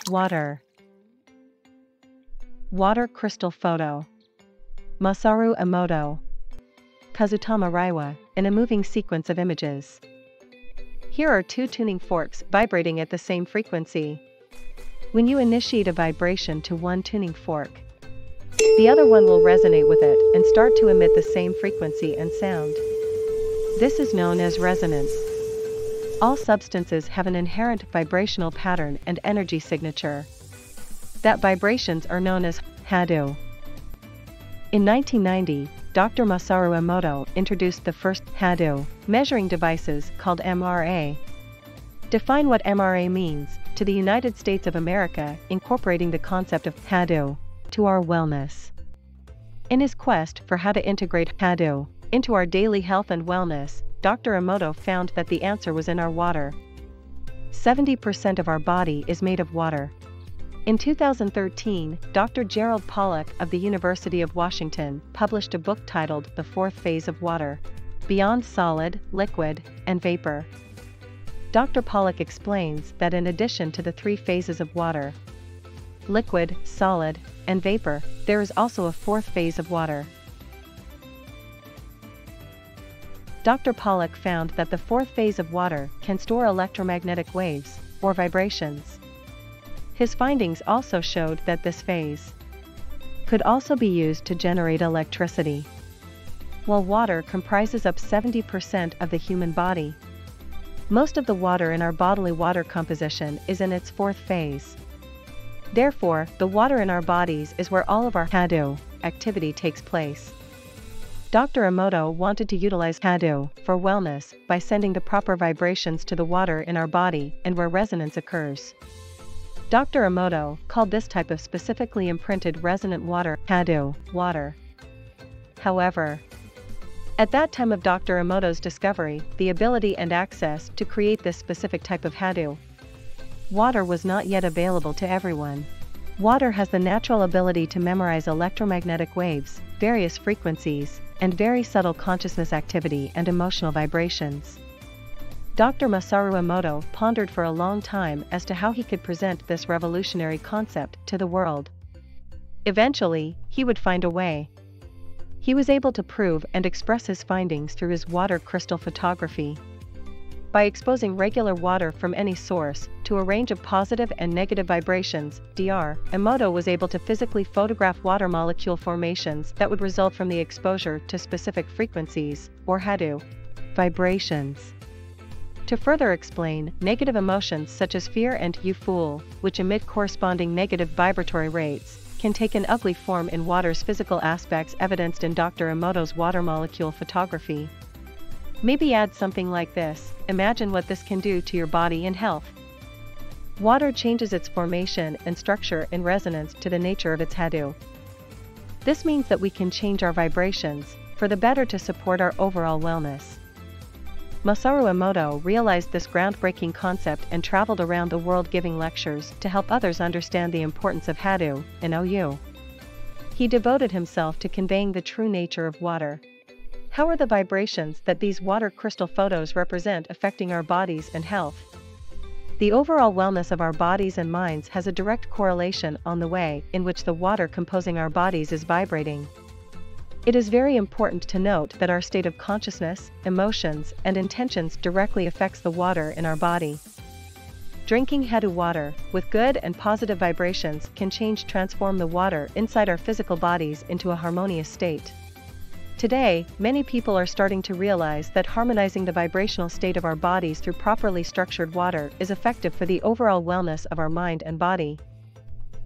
Water. Water crystal photo. Masaru Emoto. Kazutama Reiwa, in a moving sequence of images. Here are two tuning forks vibrating at the same frequency. When you initiate a vibration to one tuning fork, the other one will resonate with it and start to emit the same frequency and sound. This is known as resonance. All substances have an inherent vibrational pattern and energy signature. That vibrations are known as Hado. In 1990, Dr. Masaru Emoto introduced the first Hado measuring devices called MRA. Define what MRA means to the United States of America, incorporating the concept of Hado to our wellness. In his quest for how to integrate Hado into our daily health and wellness, Dr. Emoto found that the answer was in our water. 70% of our body is made of water. In 2013, Dr. Gerald Pollack of the University of Washington published a book titled The Fourth Phase of Water: Beyond Solid, Liquid, and Vapor. Dr. Pollack explains that in addition to the three phases of water, liquid, solid, and vapor, there is also a fourth phase of water. Dr. Pollack found that the fourth phase of water can store electromagnetic waves, or vibrations. His findings also showed that this phase could also be used to generate electricity. While water comprises up 70% of the human body, most of the water in our bodily water composition is in its fourth phase. Therefore, the water in our bodies is where all of our Hado activity takes place. Dr. Emoto wanted to utilize Hado for wellness by sending the proper vibrations to the water in our body and where resonance occurs. Dr. Emoto called this type of specifically imprinted resonant water Hado water. However, at that time of Dr. Emoto's discovery, the ability and access to create this specific type of Hado water was not yet available to everyone. Water has the natural ability to memorize electromagnetic waves, various frequencies, and very subtle consciousness activity and emotional vibrations. Dr. Masaru Emoto pondered for a long time as to how he could present this revolutionary concept to the world. Eventually, he would find a way. He was able to prove and express his findings through his water crystal photography. By exposing regular water from any source to a range of positive and negative vibrations, Dr. Emoto was able to physically photograph water molecule formations that would result from the exposure to specific frequencies, or Hado vibrations. To further explain, negative emotions such as fear and euphul, which emit corresponding negative vibratory rates, can take an ugly form in water's physical aspects evidenced in Dr. Emoto's water molecule photography. Maybe add something like this: imagine what this can do to your body and health. Water changes its formation and structure in resonance to the nature of its Hado. This means that we can change our vibrations for the better to support our overall wellness. Masaru Emoto realized this groundbreaking concept and traveled around the world giving lectures to help others understand the importance of Hado and OU. He devoted himself to conveying the true nature of water. How are the vibrations that these water crystal photos represent affecting our bodies and health? The overall wellness of our bodies and minds has a direct correlation on the way in which the water composing our bodies is vibrating. It is very important to note that our state of consciousness, emotions, and intentions directly affects the water in our body. Drinking Hado water with good and positive vibrations can transform the water inside our physical bodies into a harmonious state. Today, many people are starting to realize that harmonizing the vibrational state of our bodies through properly structured water is effective for the overall wellness of our mind and body.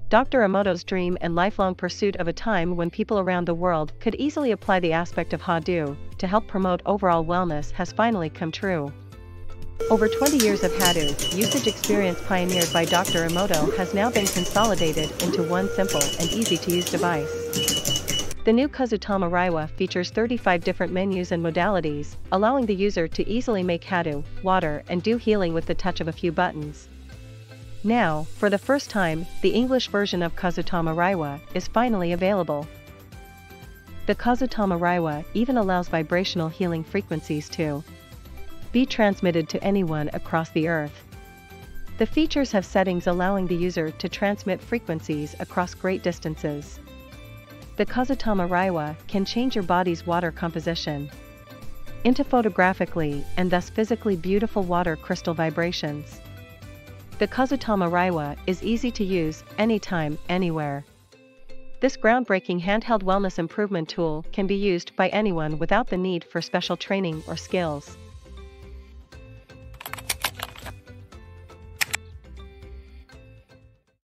Dr. Emoto's dream and lifelong pursuit of a time when people around the world could easily apply the aspect of Hado to help promote overall wellness has finally come true. Over 20 years of Hado usage experience pioneered by Dr. Emoto has now been consolidated into one simple and easy-to-use device. The new Kazutama Reiwa features 35 different menus and modalities, allowing the user to easily make Hado water and do healing with the touch of a few buttons. Now, for the first time, the English version of Kazutama Reiwa is finally available. The Kazutama Reiwa even allows vibrational healing frequencies to be transmitted to anyone across the earth. The features have settings allowing the user to transmit frequencies across great distances. The Kazutama Reiwa can change your body's water composition into photographically and thus physically beautiful water crystal vibrations. The Kazutama Reiwa is easy to use anytime, anywhere. This groundbreaking handheld wellness improvement tool can be used by anyone without the need for special training or skills.